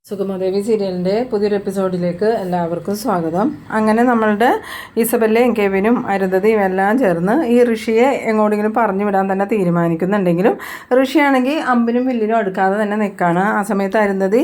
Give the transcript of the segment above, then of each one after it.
സുഗമദേവി സീരിയലിൻ്റെ പുതിയൊരു എപ്പിസോഡിലേക്ക് എല്ലാവർക്കും സ്വാഗതം. അങ്ങനെ നമ്മളുടെ ഇസബെല്ലയും കെവിനും അരുന്ധതിയും എല്ലാം ചേർന്ന് ഈ ഋഷിയെ എങ്ങോട്ടെങ്കിലും പറഞ്ഞു വിടാൻ തന്നെ തീരുമാനിക്കുന്നുണ്ടെങ്കിലും ഋഷിയാണെങ്കിൽ അമ്പിനും വില്ലിനും അടുക്കാതെ തന്നെ നിൽക്കുകയാണ്. ആ സമയത്ത് അരുന്ധതി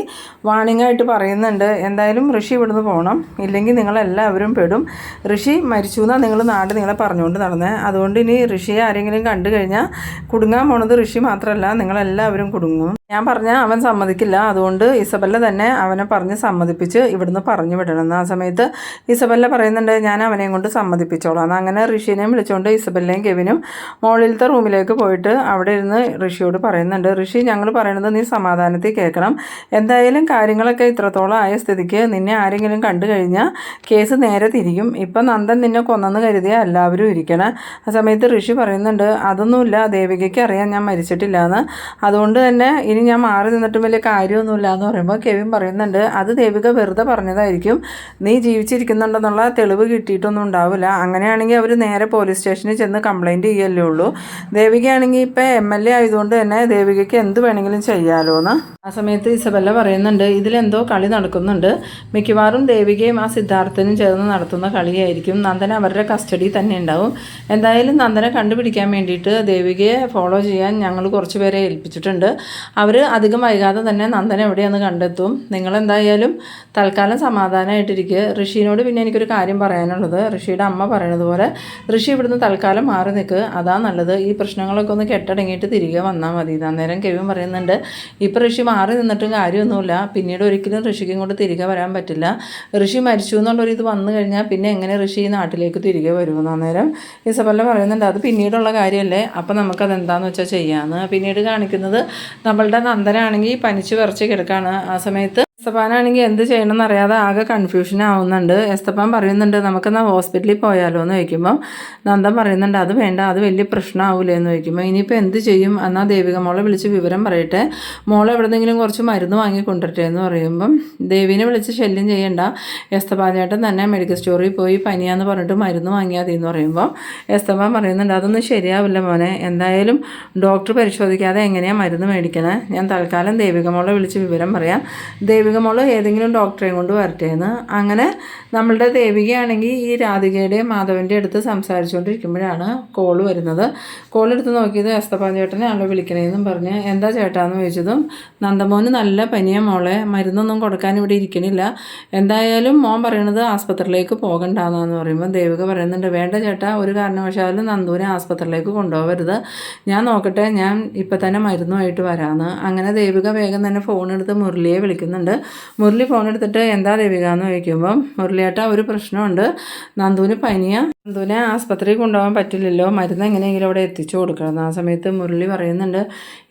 വാണിംഗ് ആയിട്ട് പറയുന്നുണ്ട്, എന്തായാലും ഋഷി ഇവിടുന്ന് പോകണം, ഇല്ലെങ്കിൽ നിങ്ങളെല്ലാവരും പെടും. ഋഷി മരിച്ചു എന്നാണ് നിങ്ങൾ നാട് നിങ്ങളെ പറഞ്ഞുകൊണ്ട് നടന്നത്. അതുകൊണ്ട് ഇനി ഋഷിയെ ആരെങ്കിലും കണ്ടു കഴിഞ്ഞാൽ കുടുങ്ങാൻ പോണത് ഋഷി മാത്രമല്ല, നിങ്ങളെല്ലാവരും കുടുങ്ങും. ഞാൻ പറഞ്ഞാൽ അവൻ സമ്മതിക്കില്ല. അതുകൊണ്ട് ഇസബെല്ല തന്നെ അവനെ പറഞ്ഞ് സമ്മതിപ്പിച്ച് ഇവിടുന്ന് പറഞ്ഞു വിടണം. ആ സമയത്ത് ഇസബെല്ല പറയുന്നുണ്ട്, ഞാൻ അവനെയും കൊണ്ട് സമ്മതിപ്പിച്ചോളാം. അങ്ങനെ ഋഷിനെയും വിളിച്ചുകൊണ്ട് ഇസബെല്ലയും കെവിനും മുകളിലത്തെ റൂമിലേക്ക് പോയിട്ട് അവിടെ ഇരുന്ന് ഋഷിയോട് പറയുന്നുണ്ട്, ഋഷി ഞങ്ങൾ പറയണത് നീ സമാധാനത്തിൽ കേൾക്കണം. എന്തായാലും കാര്യങ്ങളൊക്കെ ഇത്രത്തോളം ആയ സ്ഥിതിക്ക് നിന്നെ ആരെങ്കിലും കണ്ടു കഴിഞ്ഞാൽ കേസ് നേരെ തിരിയും. ഇപ്പം നന്ദൻ നിന്നെ കൊന്നെന്ന് കരുതിയ എല്ലാവരും ഇരിക്കണം. ആ സമയത്ത് ഋഷി പറയുന്നുണ്ട്, അതൊന്നുമില്ല, ദേവികയ്ക്ക് അറിയാം ഞാൻ മരിച്ചിട്ടില്ല എന്ന്. അതുകൊണ്ട് തന്നെ ഇനി ഞാൻ മാറി നിന്നിട്ടും വലിയ കാര്യമൊന്നുമില്ല എന്ന് പറയുമ്പോൾ കെവിൻ പറയുന്നുണ്ട്, അത് ദേവിക വെറുതെ പറഞ്ഞതായിരിക്കും, നീ ജീവിച്ചിരിക്കുന്നുണ്ടെന്നുള്ള തെളിവ് കിട്ടിയിട്ടൊന്നും ഉണ്ടാവില്ല. അങ്ങനെയാണെങ്കിൽ അവർ നേരെ പോലീസ് സ്റ്റേഷനിൽ ചെന്ന് കംപ്ലയിൻറ്റ് ചെയ്യല്ലേ ഉള്ളൂ. ദേവികയാണെങ്കിൽ ഇപ്പോൾ MLA ആയതുകൊണ്ട് തന്നെ ദേവികയ്ക്ക് എന്ത് വേണമെങ്കിലും ചെയ്യാമല്ലോ എന്ന്. ആ സമയത്ത് ഇസബെല്ല പറയുന്നുണ്ട്, ഇതിലെന്തോ കളി നടക്കുന്നുണ്ട്, മിക്കവാറും ദേവികയും ആ സിദ്ധാർത്ഥനും ചേർന്ന് നടത്തുന്ന കളിയായിരിക്കും. നന്ദന അവരുടെ കസ്റ്റഡി തന്നെ ഉണ്ടാവും. എന്തായാലും നന്ദനെ കണ്ടുപിടിക്കാൻ വേണ്ടിയിട്ട് ദേവികയെ ഫോളോ ചെയ്യാൻ ഞങ്ങൾ കുറച്ച് പേരെ ഏൽപ്പിച്ചിട്ടുണ്ട്. അവർ അധികം വൈകാതെ തന്നെ നന്ദൻ എവിടെയാണെന്ന് കണ്ടെത്തും. നിങ്ങളെന്തായാലും തൽക്കാലം സമാധാനമായിട്ടിരിക്കുക. ഋഷിനോട് പിന്നെ എനിക്കൊരു കാര്യം പറയാനുള്ളത്, ഋഷിയുടെ അമ്മ പറയണത് പോലെ ഋഷി ഇവിടുന്ന് തൽക്കാലം മാറി നിൽക്കുക, അതാ നല്ലത്. ഈ പ്രശ്നങ്ങളൊക്കെ ഒന്ന് കെട്ടടങ്ങിയിട്ട് തിരികെ വന്നാൽ മതി. അന്നേരം കെവിൻ പറയുന്നുണ്ട്, ഇപ്പോൾ ഋഷി മാറി നിന്നിട്ടും കാര്യമൊന്നുമില്ല, പിന്നീട് ഒരിക്കലും ഋഷിക്ക് ഇങ്ങോട്ട് തിരികെ വരാൻ പറ്റില്ല. ഋഷി മരിച്ചു എന്നുള്ളൊരിത് വന്നു കഴിഞ്ഞാൽ പിന്നെ എങ്ങനെ ഋഷി ഈ നാട്ടിലേക്ക് തിരികെ വരുമെന്ന്. അന്നേരം ഇസബെല്ല പറയുന്നുണ്ട്, അത് പിന്നീടുള്ള കാര്യമല്ലേ, അപ്പോൾ നമുക്കതെന്താണെന്ന് വെച്ചാൽ ചെയ്യാമെന്ന്. പിന്നീട് കാണിക്കുന്നത് നമ്മളുടെ നന്ദനാണെങ്കിൽ പനിച്ച് വിറച്ച് കിടക്കുകയാണ്. ആ സമയത്ത് എസ്തപ്പാനാണെങ്കിൽ എന്ത് ചെയ്യണമെന്ന് അറിയാതെ ആകെ കൺഫ്യൂഷൻ ആവുന്നുണ്ട്. എസ്തപ്പാൻ പറയുന്നുണ്ട്, നമുക്കെന്നാൽ ഹോസ്പിറ്റലിൽ പോയാലോ എന്ന് ചോദിക്കുമ്പം നന്ദൻ പറയുന്നുണ്ട്, അത് വേണ്ട, അത് വലിയ പ്രശ്നമാവൂലേ എന്ന് ചോദിക്കുമ്പോൾ ഇനിയിപ്പോൾ എന്ത് ചെയ്യും, എന്നാൽ ദേവിക മോളെ വിളിച്ച് വിവരം പറയട്ടെ, മോളെ എവിടെന്നെങ്കിലും കുറച്ച് മരുന്ന് വാങ്ങി കൊണ്ടുവരട്ടെ എന്ന് പറയുമ്പം ദേവീനെ വിളിച്ച് ശല്യം ചെയ്യണ്ട, എസ്തപ്പാൻ ചേട്ടൻ തന്നെ മെഡിക്കൽ സ്റ്റോറിൽ പോയി പനിയാന്ന് പറഞ്ഞിട്ട് മരുന്ന് വാങ്ങിയാൽ മതി എന്ന് പറയുമ്പോൾ എസ്തപ്പാൻ പറയുന്നുണ്ട്, അതൊന്നും ശരിയാവില്ല മോനെ, എന്തായാലും ഡോക്ടർ പരിശോധിക്കാതെ എങ്ങനെയാണ് മരുന്ന് മേടിക്കണേ, ഞാൻ തൽക്കാലം ദേവിക മോളെ വിളിച്ച് വിവരം പറയാം, ദേവിക മോള് ഏതെങ്കിലും ഡോക്ടറെയും കൊണ്ട് വരട്ടേന്ന്. അങ്ങനെ നമ്മളുടെ ദേവികയാണെങ്കിൽ ഈ രാധികയുടെയും മാധവൻ്റെ അടുത്ത് സംസാരിച്ചുകൊണ്ടിരിക്കുമ്പോഴാണ് കോള് വരുന്നത്. കോളെടുത്ത് നോക്കിയത് എസ്തപ്പാൻ ചേട്ടനെ ആളെ വിളിക്കണേന്നും പറഞ്ഞ് എന്താ ചേട്ടാന്ന് ചോദിച്ചതും നന്ദമോന് നല്ല പനിയാണ് മോളെ, മരുന്നൊന്നും കൊടുക്കാൻ ഇവിടെ ഇരിക്കണില്ല, എന്തായാലും മോൻ പറയണത് ആസ്പത്രിയിലേക്ക് പോകണ്ടെന്ന് പറയുമ്പോൾ ദേവിക പറയുന്നുണ്ട്, വേണ്ട ചേട്ടാ, ഒരു കാരണവശാലും നന്ദുവിനെ ആസ്പത്രിയിലേക്ക് കൊണ്ടുപോകരുത്, ഞാൻ നോക്കട്ടെ, ഞാൻ ഇപ്പം തന്നെ മരുന്നുമായിട്ട് വരാമെന്ന്. അങ്ങനെ ദേവിക വേഗം തന്നെ ഫോണെടുത്ത് മുരളിയെ വിളിക്കുന്നുണ്ട്. മുരളി ഫോൺ എടുത്തിട്ട് എന്താ ദേവിക എന്ന് ചോദിക്കുമ്പം മുരളിയേട്ടാ, ഒരു പ്രശ്നമുണ്ട്, നന്ദുവിന് പനിയാണ്, നന്ദുവിനെ ആസ്പത്രിയിൽ കൊണ്ടുപോകാൻ പറ്റില്ലല്ലോ, മരുന്ന് എങ്ങനെയെങ്കിലും അവിടെ എത്തിച്ചു കൊടുക്കണം. ആ സമയത്ത് മുരളി പറയുന്നുണ്ട്,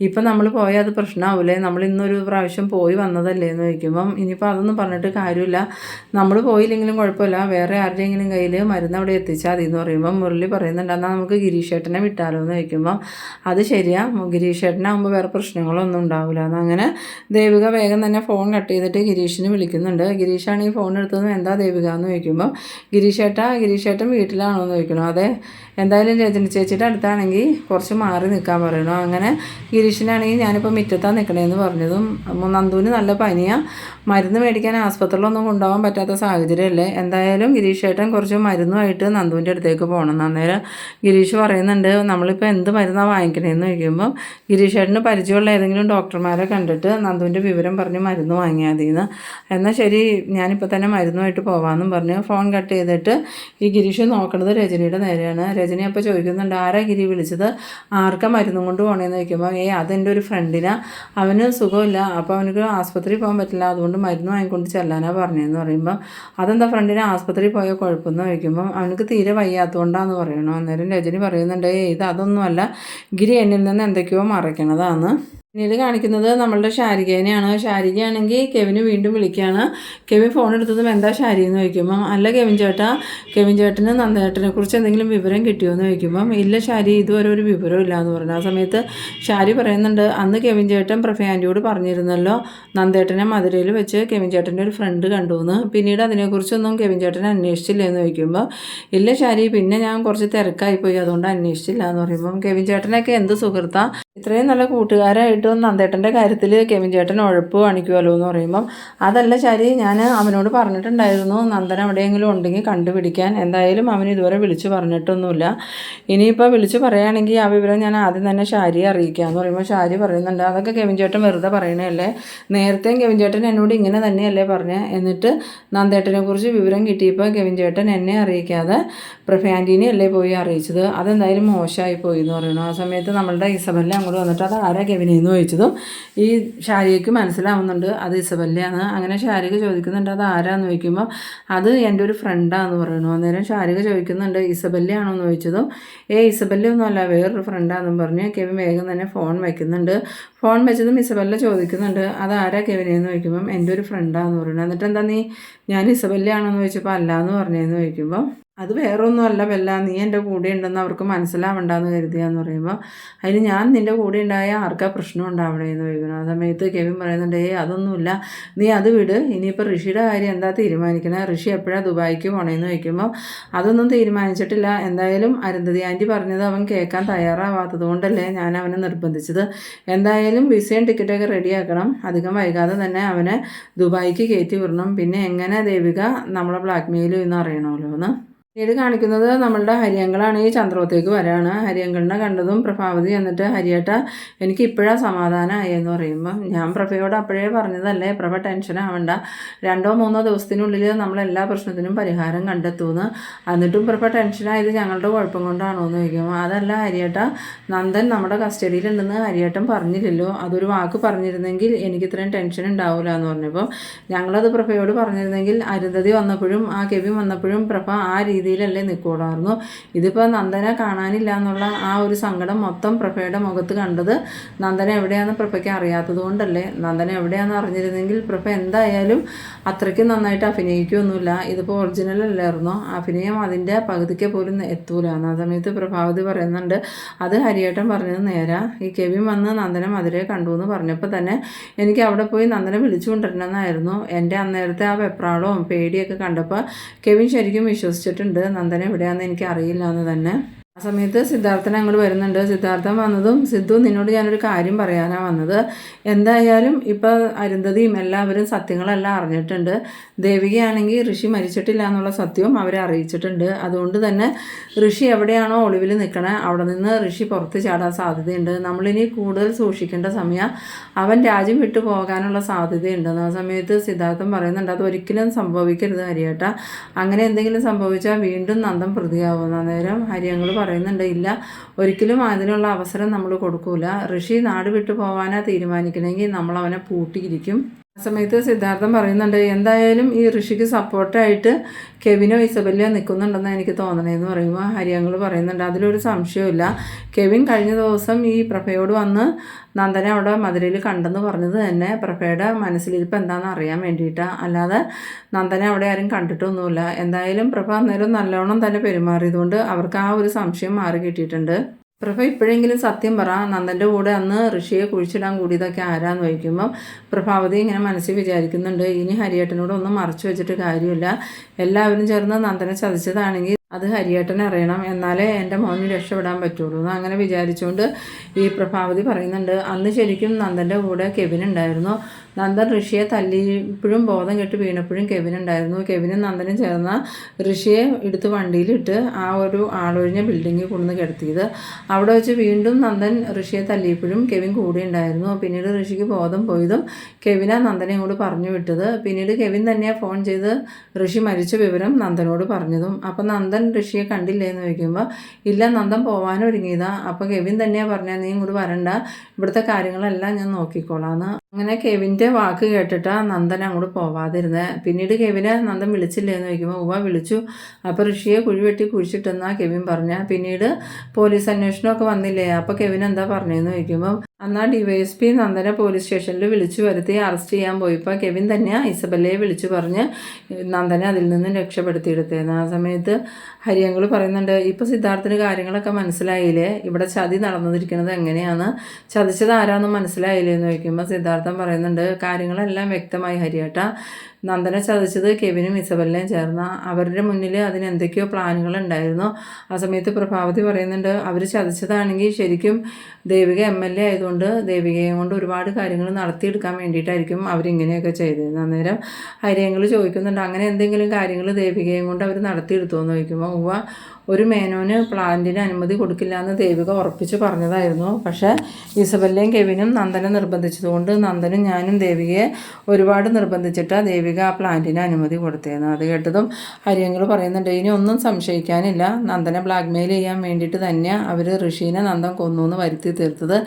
ഇപ്പം നമ്മൾ പോയാൽ അത് പ്രശ്നമാവില്ലേ, നമ്മൾ ഇന്നൊരു പ്രാവശ്യം പോയി വന്നതല്ലേ എന്ന് ചോദിക്കുമ്പം ഇനിയിപ്പോൾ അതൊന്നും പറഞ്ഞിട്ട് കാര്യമില്ല, നമ്മൾ പോയില്ലെങ്കിലും കുഴപ്പമില്ല, വേറെ ആരുടെയെങ്കിലും കയ്യിൽ മരുന്ന് അവിടെ എത്തിച്ചാൽ മതി എന്ന് പറയുമ്പം മുരളി പറയുന്നുണ്ട്, എന്നാൽ നമുക്ക് ഗിരീഷ് ചേട്ടനെ വിട്ടാലോ എന്ന് ചോദിക്കുമ്പം അത് ശരിയാ, ഗിരീഷ് ചേട്ടനാകുമ്പോൾ വേറെ പ്രശ്നങ്ങളൊന്നും ഉണ്ടാവില്ല എന്ന്. അങ്ങനെ ദേവിക വേഗം തന്നെ ഫോൺ കട്ട് ചെയ്തിട്ട് ഗിരീഷിനെ വിളിക്കുന്നുണ്ട്. ഗിരീഷാണ് ഈ ഫോൺ എടുത്തതും എന്താ ദേവിക എന്ന് ചോദിക്കുമ്പോൾ ഗിരീഷ് ചേട്ടൻ വീട്ടിലാണോ എന്ന് ചോദിക്കണം. അതെ, എന്തായാലും രജനി ചേച്ചിയുടെ അടുത്താണെങ്കിൽ കുറച്ച് മാറി നിൽക്കാൻ പറയണു. അങ്ങനെ ഗിരീഷിനാണെങ്കിൽ ഞാനിപ്പോൾ മുറ്റത്താണ് നിൽക്കണേന്ന് പറഞ്ഞതും നന്ദുവിന് നല്ല പനിയാണ്, മരുന്ന് മേടിക്കാൻ ആസ്പത്രിയിലൊന്നും കൊണ്ടുപോകാൻ പറ്റാത്ത സാഹചര്യമല്ലേ, എന്തായാലും ഗിരീഷ് ചേട്ടൻ കുറച്ച് മരുന്നുമായിട്ട് നന്ദുവിൻ്റെ അടുത്തേക്ക് പോകണം. അന്നേരം ഗിരീഷ് പറയുന്നുണ്ട്, നമ്മളിപ്പോൾ എന്ത് മരുന്നാണ് വാങ്ങിക്കണേന്ന് ചോദിക്കുമ്പം ഗിരീഷ് ചേട്ടന് പരിചയമുള്ള ഏതെങ്കിലും ഡോക്ടർമാരെ കണ്ടിട്ട് നന്ദുവിൻ്റെ വിവരം പറഞ്ഞ് മരുന്ന് വാങ്ങിയാൽ മതിയെന്ന്. എന്നാൽ ശരി, ഞാനിപ്പോൾ തന്നെ മരുന്നുമായിട്ട് പോകാമെന്നും പറഞ്ഞ് ഫോൺ കട്ട് ചെയ്തിട്ട് ഈ ഗിരീഷ് നോക്കണത് രജനിയുടെ നേരെയാണ്. രജനി അപ്പോൾ ചോദിക്കുന്നുണ്ട്, ആരാ ഗിരി വിളിച്ചത്, ആർക്കാ മരുന്നും കൊണ്ട് പോകണേന്ന് ചോദിക്കുമ്പോൾ അതെൻ്റെ ഒരു ഫ്രണ്ടിനാണ്, അവന് സുഖമില്ല, അപ്പോൾ അവനക്ക് ആസ്പത്രിയിൽ പോകാൻ പറ്റില്ല, അതുകൊണ്ട് മരുന്ന് വാങ്ങിക്കൊണ്ട് ചെല്ലാനാണ് പറഞ്ഞതെന്ന് പറയുമ്പോൾ അതെന്താ ഫ്രണ്ടിനെ ആസ്പത്രിയിൽ പോയാൽ കുഴപ്പമെന്ന് ചോദിക്കുമ്പം അവനക്ക് തീരെ വയ്യാത്തതുകൊണ്ടാന്ന് പറയണു. അന്നേരം രജനി പറയുന്നുണ്ട്, അതൊന്നുമല്ല, ഗിരി എന്നിൽ നിന്ന് എന്തൊക്കെയോ മറയ്ക്കണതാണ്. പിന്നീട് കാണിക്കുന്നത് നമ്മളുടെ ശാരികേനെയാണ്. ശാരികയാണെങ്കിൽ കെവിന് വീണ്ടും വിളിക്കുകയാണ്. കെവിൻ ഫോൺ എടുത്തതും എന്താ ശാരി എന്ന് ചോദിക്കുമ്പം അല്ല കെവിൻ ചേട്ടന് നന്ദേട്ടനെ കുറിച്ച് എന്തെങ്കിലും വിവരം കിട്ടിയോ എന്ന് ചോദിക്കുമ്പം ഇല്ല ശാരി, ഇതുവരെ ഒരു വിവരവും ഇല്ല എന്ന് പറഞ്ഞു. ആ സമയത്ത് ശാരി പറയുന്നുണ്ട്, അന്ന് കെവിൻ ചേട്ടൻ പ്രഫ ആൻറ്റിയോട് പറഞ്ഞിരുന്നല്ലോ നന്ദേട്ടനെ മധുരയിൽ വെച്ച് കെവിൻ ചേട്ടൻ്റെ ഒരു ഫ്രണ്ട് കണ്ടു എന്ന്, പിന്നീട് അതിനെക്കുറിച്ചൊന്നും കെവിൻ ചേട്ടൻ അന്വേഷിച്ചില്ല എന്ന് ചോദിക്കുമ്പോൾ ഇല്ല ശാരി, പിന്നെ ഞാൻ കുറച്ച് തിരക്കായിപ്പോയി അതുകൊണ്ട് അന്വേഷിച്ചില്ല എന്ന് പറയുമ്പം കെവിൻ ചേട്ടനൊക്കെ എന്ത് സുഹൃത്താണ്, ഇത്രയും നല്ല കൂട്ടുകാരായിട്ടും നന്ദേട്ടൻ്റെ കാര്യത്തിൽ കെവിൻ ചേട്ടൻ ഉഴപ്പ് കാണിക്കുമല്ലോ എന്ന് പറയുമ്പം അതല്ല ശരി, ഞാൻ അവനോട് പറഞ്ഞിട്ടുണ്ടായിരുന്നു നന്ദൻ എവിടെയെങ്കിലും ഉണ്ടെങ്കിൽ കണ്ടുപിടിക്കാൻ. എന്തായാലും അവൻ ഇതുവരെ വിളിച്ചു പറഞ്ഞിട്ടൊന്നുമില്ല. ഇനിയിപ്പോൾ വിളിച്ചു പറയുകയാണെങ്കിൽ ആ വിവരം ഞാൻ ആദ്യം തന്നെ ഷാരിയെ അറിയിക്കാമെന്ന് പറയുമ്പോൾ ഷാരി പറയുന്നുണ്ട് അതൊക്കെ കെവിൻ ചേട്ടൻ വെറുതെ പറയണല്ലേ, നേരത്തെയും കെവിൻ ചേട്ടൻ എന്നോട് ഇങ്ങനെ തന്നെയല്ലേ പറഞ്ഞത്. എന്നിട്ട് നന്ദേട്ടനെ കുറിച്ച് വിവരം കിട്ടിയപ്പോൾ കെവിൻ ചേട്ടൻ എന്നെ അറിയിക്കാതെ പ്രഫാൻറ്റീനെ അല്ലേ പോയി അറിയിച്ചത്. അതെന്തായാലും മോശമായി പോയി എന്ന് പറയുന്നു. ആ സമയത്ത് നമ്മളുടെ ഇസബെല്ല അങ്ങോട്ട് വന്നിട്ട് അത് ആരാ കെവിനെന്ന് ചോദിച്ചതും ഈ ഷാരിയയ്ക്ക് മനസ്സിലാവുന്നുണ്ട് അത് ഇസബെല്ലയാണ്. അങ്ങനെ ഷാരിക ചോദിക്കുന്നുണ്ട് അത് ആരാന്ന് ചോദിക്കുമ്പോൾ അത് എൻ്റെ ഒരു ഫ്രണ്ടാന്ന് പറയുന്നു. അന്നേരം ഷാരിക ചോദിക്കുന്നുണ്ട് ഇസബെല്ലയാണോ എന്ന് ചോദിച്ചതും ഇസബെല്ല ഒന്നുമല്ല വേറൊരു ഫ്രണ്ടാണെന്നും പറഞ്ഞ് കെവിൻ വേഗം തന്നെ ഫോൺ വയ്ക്കുന്നുണ്ട്. ഫോൺ വെച്ചതും ഇസബെല്ല ചോദിക്കുന്നുണ്ട് അത് ആരാ കെവിനെന്ന് ചോദിക്കുമ്പം എൻ്റെ ഒരു ഫ്രണ്ടാന്ന് പറയുന്നു. എന്നിട്ട് എന്താ നീ ഞാൻ ഇസബെല്ലയാണോന്ന് ചോദിച്ചപ്പോൾ അല്ലാന്ന് പറഞ്ഞതെന്ന് ചോദിക്കുമ്പോൾ അത് വേറൊന്നും അല്ല ബെല്ല, നീ എൻ്റെ കൂടെ ഉണ്ടെന്ന് അവർക്ക് മനസ്സിലാവണ്ടെന്ന് കരുതിയാന്ന് പറയുമ്പോൾ അതിന് ഞാൻ നിൻ്റെ കൂടെ ഉണ്ടായാൽ ആർക്കാ പ്രശ്നം ഉണ്ടാവണേന്ന് ചോദിക്കുന്നു. ആ സമയത്ത് കെവിൻ പറയുന്നുണ്ട് അതൊന്നുമില്ല, നീ അത് വിട്, ഇനിയിപ്പോൾ ഋഷിയുടെ കാര്യം എന്താ തീരുമാനിക്കണേ, ഋഷി എപ്പോഴാണ് ദുബായിക്ക് പോണേന്ന് ചോദിക്കുമ്പോൾ അതൊന്നും തീരുമാനിച്ചിട്ടില്ല. എന്തായാലും അരുന്ധതി ആൻറ്റി പറഞ്ഞത് അവൻ കേൾക്കാൻ തയ്യാറാവാത്തത് കൊണ്ടല്ലേ ഞാൻ അവനെ നിർബന്ധിച്ചത്. എന്തായാലും വിസയും ടിക്കറ്റൊക്കെ റെഡിയാക്കണം, അധികം വൈകാതെ തന്നെ അവനെ ദുബായിക്ക് കയറ്റി വിടണം. പിന്നെ എങ്ങനെ ദേവിക നമ്മളെ ബ്ലാക്ക് മെയിൽ എന്ന് അറിയണമല്ലോ എന്ന് ഇത് കാണിക്കുന്നത് നമ്മളുടെ ഹരിയങ്കളാണ് ഈ ചന്ദ്രവത്തേക്ക് വരാണ്. ഹരിയങ്കളിനെ കണ്ടതും പ്രഭാവതി എന്നിട്ട് ഹരിയേട്ട എനിക്ക് ഇപ്പോഴാണ് സമാധാനമായെന്ന് പറയുമ്പം ഞാൻ പ്രഭയോട് അപ്പോഴേ പറഞ്ഞതല്ലേ പ്രഭ ടെൻഷൻ ആവണ്ട, 2-3 ദിവസത്തിനുള്ളിൽ നമ്മളെല്ലാ പ്രശ്നത്തിനും പരിഹാരം കണ്ടെത്തുമെന്ന്. എന്നിട്ടും പ്രഭ ടെൻഷനായത് ഞങ്ങളുടെ കുഴപ്പം കൊണ്ടാണോ എന്ന് ചോദിക്കുമ്പോൾ അതല്ല ഹരിയേട്ട, നന്ദൻ നമ്മുടെ കസ്റ്റഡിയിലുണ്ടെന്ന് ഹരിയേട്ടൻ പറഞ്ഞില്ലല്ലോ, അതൊരു വാക്ക് പറഞ്ഞിരുന്നെങ്കിൽ എനിക്ക് ഇത്രയും ടെൻഷൻ ഉണ്ടാവില്ല എന്ന് പറഞ്ഞപ്പോൾ ഞങ്ങളത് പ്രഭയോട് പറഞ്ഞിരുന്നെങ്കിൽ അരുന്ധതി വന്നപ്പോഴും ആ കെവിൻ വന്നപ്പോഴും പ്രഭ ആ രീതിയിലല്ലേ നിൽക്കൂടായിരുന്നു. ഇതിപ്പോൾ നന്ദനെ കാണാനില്ല എന്നുള്ള ആ ഒരു സങ്കടം മൊത്തം പ്രഭയുടെ മുഖത്ത് കണ്ടത് നന്ദന എവിടെയാണെന്ന് പ്രഭയ്ക്ക് അറിയാത്തത് കൊണ്ടല്ലേ. നന്ദന എവിടെയാണെന്ന് അറിഞ്ഞിരുന്നെങ്കിൽ പ്രഭ എന്തായാലും അത്രയ്ക്ക് നന്നായിട്ട് അഭിനയിക്കുകയൊന്നുമില്ല. ഇതിപ്പോൾ ഒറിജിനൽ അല്ലായിരുന്നോ, അഭിനയം അതിൻ്റെ പകുതിക്ക് പോലും എത്തൂല. ആ സമയത്ത് പ്രഭാവതി പറയുന്നുണ്ട് അത് ഹരിയേട്ടൻ പറഞ്ഞത് നേരാ, ഈ കെവിൻ വന്ന് നന്ദനെ മധുരയെ കണ്ടു എന്ന് പറഞ്ഞപ്പോൾ തന്നെ എനിക്ക് അവിടെ പോയി നന്ദനെ വിളിച്ചു കൊണ്ടിരണമെന്നായിരുന്നു. എൻ്റെ അന്നേരത്തെ ആ വെപ്രാളവും പേടിയൊക്കെ കണ്ടപ്പോൾ കെവിൻ ശരിക്കും വിശ്വസിച്ചിട്ടുണ്ട് നന്ദന എവിടെയാണെന്ന് എനിക്ക് അറിയില്ല എന്ന് തന്നെ. ആ സമയത്ത് സിദ്ധാർത്ഥൻ അങ്ങോട്ട് വരുന്നുണ്ട്. സിദ്ധാർത്ഥൻ വന്നതും സിദ്ധു നിന്നോട് ഞാനൊരു കാര്യം പറയാനാണ് വന്നത്. എന്തായാലും ഇപ്പോൾ അരുന്ധതിയും എല്ലാവരും സത്യങ്ങളെല്ലാം അറിഞ്ഞിട്ടുണ്ട്. ദേവികയാണെങ്കിൽ ഋഷി മരിച്ചിട്ടില്ല എന്നുള്ള സത്യവും അവരെ അറിയിച്ചിട്ടുണ്ട്. അതുകൊണ്ട് തന്നെ ഋഷി എവിടെയാണോ ഒളിവിൽ നിൽക്കണേ അവിടെ നിന്ന് ഋഷി പുറത്ത് ചാടാൻ സാധ്യതയുണ്ട്. നമ്മളിനി കൂടുതൽ സൂക്ഷിക്കേണ്ട സമയം, അവൻ രാജ്യം വിട്ടു പോകാനുള്ള സാധ്യതയുണ്ടെന്ന്. ആ സമയത്ത് സിദ്ധാർത്ഥൻ പറയുന്നുണ്ട് അതൊരിക്കലും സംഭവിക്കരുത് ഹരിയേട്ട, അങ്ങനെ എന്തെങ്കിലും സംഭവിച്ചാൽ വീണ്ടും നന്ദൻ പ്രതിയാവുന്ന നേരം ഹരിയങ്ങൾ പറയുന്നുണ്ട് ഇല്ല, ഒരിക്കലും അതിനുള്ള അവസരം നമ്മൾ കൊടുക്കൂല. ഋഷി നാട് വിട്ടു പോകാനാ തീരുമാനിക്കണമെങ്കിൽ നമ്മൾ അവനെ പൂട്ടിയിരിക്കും. ആ സമയത്ത് സിദ്ധാർത്ഥൻ പറയുന്നുണ്ട് എന്തായാലും ഈ ഋഷിക്ക് സപ്പോർട്ടായിട്ട് കെവിനോ ഇസബെല്ലയോ നിൽക്കുന്നുണ്ടെന്ന് എനിക്ക് തോന്നണേന്ന് പറയുമ്പോൾ ഹരിയങ്ങൾ പറയുന്നുണ്ട് അതിലൊരു സംശയമില്ല. കെവിൻ കഴിഞ്ഞ ദിവസം ഈ പ്രഭയോട് വന്ന് നന്ദനെ അവിടെ മധുരയിൽ കണ്ടെന്ന് പറഞ്ഞത് തന്നെ പ്രഭയുടെ മനസ്സിലിരിപ്പോൾ എന്താണെന്ന് അറിയാൻ വേണ്ടിയിട്ടാണ്, അല്ലാതെ നന്ദനെ അവിടെ ആരും കണ്ടിട്ടൊന്നുമില്ല. എന്തായാലും പ്രഭ അന്നേരം നല്ലോണം തന്നെ പെരുമാറിയതുകൊണ്ട് അവർക്ക് ആ ഒരു സംശയം മാറി കിട്ടിയിട്ടുണ്ട്. പ്രഭ ഇപ്പോഴെങ്കിലും സത്യം പറ, നന്ദൻ്റെ കൂടെ അന്ന് ഋഷിയെ കുഴിച്ചിടാൻ കൂടിയതൊക്കെ ആരാന്ന് ചോദിക്കുമ്പം പ്രഭാവതി ഇങ്ങനെ മനസ്സിൽ വിചാരിക്കുന്നുണ്ട് ഇനി ഹരിയേട്ടനോട് ഒന്നും മറച്ചു വെച്ചിട്ട് കാര്യമില്ല, എല്ലാവരും ചേർന്ന് നന്ദനെ ചതിച്ചതാണെങ്കിൽ അത് ഹരിയേട്ടനെ അറിയണം, എന്നാലേ എൻ്റെ മോന് രക്ഷപ്പെടാൻ പറ്റുള്ളൂ എന്ന് അങ്ങനെ വിചാരിച്ചുകൊണ്ട് ഈ പ്രഭാവതി പറയുന്നുണ്ട് അന്ന് ശരിക്കും നന്ദൻ്റെ കൂടെ കെവിൻ ഉണ്ടായിരുന്നു. നന്ദൻ ഋഷിയെ തല്ലിയപ്പോഴും ബോധം കെട്ട് വീണപ്പോഴും കെവിൻ ഉണ്ടായിരുന്നു. കെവിനും നന്ദനും ചേർന്ന ഋഷിയെ എടുത്ത് വണ്ടിയിലിട്ട് ആ ഒരു ആളൊഴിഞ്ഞ ബിൽഡിങ്ങിൽ കൊണ്ടുവന്ന് കിടത്തിയത്. അവിടെ വെച്ച് വീണ്ടും നന്ദൻ ഋഷിയെ തല്ലിയപ്പോഴും കെവിൻ കൂടെ ഉണ്ടായിരുന്നു. പിന്നീട് ഋഷിക്ക് ബോധം പോയതും കെവിനാ നന്ദനെ ഇങ്ങോട്ട് പറഞ്ഞു വിട്ടത്. പിന്നീട് കെവിൻ തന്നെയാണ് ഫോൺ ചെയ്ത് ഋഷി മരിച്ച വിവരം നന്ദനോട് പറഞ്ഞതും. അപ്പം നന്ദൻ ഋഷിയെ കണ്ടില്ലേന്ന് ചോദിക്കുമ്പോൾ ഇല്ല, നന്ദൻ പോകാനൊരുങ്ങിയതാ. അപ്പോൾ കെവിൻ തന്നെയാണ് പറഞ്ഞത് നീ ഇങ്ങോട്ട് വരണ്ട, ഇവിടുത്തെ കാര്യങ്ങളെല്ലാം ഞാൻ നോക്കിക്കോളാന്ന്. അങ്ങനെ കെവിൻ്റെ വാക്ക് കേട്ടിട്ടാ നന്ദൻ അങ്ങോട്ട് പോവാതിരുന്നത്. പിന്നീട് കെവിനെ നന്ദൻ വിളിച്ചില്ലേന്ന് ചോദിക്കുമ്പോൾ ഉവ്വ വിളിച്ചു, അപ്പോൾ ഋഷിയെ കുഴിവെട്ടി കുഴിച്ചിട്ടെന്നാ കെവിൻ പറഞ്ഞ. പിന്നീട് പോലീസ് അന്വേഷണമൊക്കെ വന്നില്ലേ, അപ്പോൾ കെവിൻ എന്താ പറഞ്ഞതെന്ന് ചോദിക്കുമ്പോൾ അന്ന് ആ DYSP നന്ദനെ പോലീസ് സ്റ്റേഷനിൽ വിളിച്ചു വരുത്തി അറസ്റ്റ് ചെയ്യാൻ പോയപ്പോൾ കെവിൻ തന്നെയാണ് ഇസബല്ലയെ വിളിച്ചു പറഞ്ഞ് നന്ദനെ അതിൽ നിന്ന് രക്ഷപ്പെടുത്തിയെടുത്തതെന്ന്. ആ സമയത്ത് ഹരിയങ്ങൾ പറയുന്നുണ്ട്, ഇപ്പോൾ സിദ്ധാർത്ഥിന് കാര്യങ്ങളൊക്കെ മനസ്സിലായില്ലേ, ഇവിടെ ചതി നടന്നിരിക്കുന്നത് എങ്ങനെയാണ്, ചതിച്ചത് ആരാന്നും മനസ്സിലായില്ലേ എന്ന് ചോദിക്കുമ്പോൾ സിദ്ധാർത്ഥൻ പറയുന്നുണ്ട്, കാര്യങ്ങളെല്ലാം വ്യക്തമായി ഹരിയേട്ടാ, നന്ദനെ ചതിച്ചത് കെവിനും ഇസബല്ലയും ചേർന്ന, അവരുടെ മുന്നിൽ അതിന് എന്തൊക്കെയോ പ്ലാനുകൾ ഉണ്ടായിരുന്നു. ആ സമയത്ത് പ്രഭാവതി പറയുന്നുണ്ട്, അവർ ചതിച്ചതാണെങ്കിൽ ശരിക്കും ദേവിക MLA ആയതുകൊണ്ട് ദേവികയും കൊണ്ട് ഒരുപാട് കാര്യങ്ങൾ നടത്തിയെടുക്കാൻ വേണ്ടിയിട്ടായിരിക്കും അവരിങ്ങനെയൊക്കെ ചെയ്തത്. അന്നേരം ഹരിയങ്ങൾ ചോദിക്കുന്നുണ്ട്, അങ്ങനെ എന്തെങ്കിലും കാര്യങ്ങൾ ദേവികയും കൊണ്ട് അവർ നടത്തിയെടുത്തുമോ എന്ന് ചോദിക്കുമ്പോൾ ഒരു മേനോന് പ്ലാന്റിന് അനുമതി കൊടുക്കില്ല എന്ന് ദേവിക ഉറപ്പിച്ച് പറഞ്ഞതായിരുന്നു. പക്ഷേ ഇസബല്ലയും കെവിനും നന്ദനെ നിർബന്ധിച്ചതുകൊണ്ട് നന്ദനും ഞാനും ദേവികയെ ഒരുപാട് നിർബന്ധിച്ചിട്ടാണ് ദേവിക ആ പ്ലാന്റിന് അനുമതി കൊടുത്തതെന്ന്. അത് കേട്ടതും ഹരിയങ്ങൾ പറയുന്നുണ്ട്, ഇനി ഒന്നും സംശയിക്കാനില്ല, നന്ദനെ ബ്ലാക്ക്മെയിൽ ചെയ്യാൻ വേണ്ടിയിട്ട് തന്നെയാണ് അവർ ഋഷീനെ നന്ദൻ കൊന്നു എന്ന് വരുത്തി തീർത്തത്.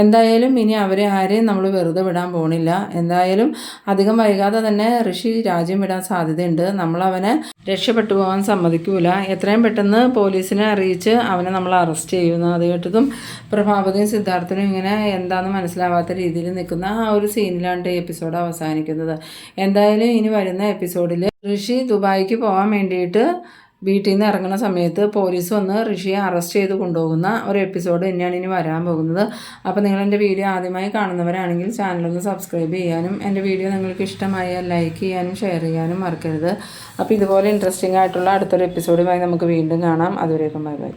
എന്തായാലും ഇനി അവരെ ആരെയും നമ്മൾ വെറുതെ വിടാൻ പോണില്ല. എന്തായാലും അധികം വൈകാതെ തന്നെ ഋഷി രാജ്യം വിടാൻ സാധ്യതയുണ്ട്. നമ്മളവനെ രക്ഷപ്പെട്ടു പോകാൻ സമ്മതിക്കൂല. എത്രയും പെട്ടെന്ന് പോലീസിനെ അറിയിച്ച് അവനെ നമ്മൾ അറസ്റ്റ് ചെയ്യുന്നു. അത് കേട്ടതും പ്രഭാവതിയും സിദ്ധാർത്ഥനും ഇങ്ങനെ എന്താണെന്ന് മനസ്സിലാവാത്ത രീതിയിൽ നിൽക്കുന്ന ആ ഒരു സീനിലാണ് ഈ എപ്പിസോഡ് അവസാനിക്കുന്നത്. എന്തായാലും ഇനി വരുന്ന എപ്പിസോഡിൽ ഋഷി ദുബായിക്ക് പോകാൻ വേണ്ടിയിട്ട് വീട്ടിൽ നിന്ന് ഇറങ്ങുന്ന സമയത്ത് പോലീസ് വന്ന് ഋഷിയെ അറസ്റ്റ് ചെയ്ത് കൊണ്ടുപോകുന്ന ഒരു എപ്പിസോഡ് തന്നെയാണ് ഇനി വരാൻ പോകുന്നത്. അപ്പോൾ നിങ്ങൾ എൻ്റെ വീഡിയോ ആദ്യമായി കാണുന്നവരാണെങ്കിൽ ചാനലൊന്ന് സബ്സ്ക്രൈബ് ചെയ്യാനും എൻ്റെ വീഡിയോ നിങ്ങൾക്ക് ഇഷ്ടമായാൽ ലൈക്ക് ചെയ്യാനും ഷെയർ ചെയ്യാനും മറക്കരുത്. അപ്പോൾ ഇതുപോലെ ഇൻട്രസ്റ്റിംഗ് ആയിട്ടുള്ള അടുത്തൊരു എപ്പിസോഡുമായി നമുക്ക് വീണ്ടും കാണാം. അതുവരേക്കും ബൈ ബൈ.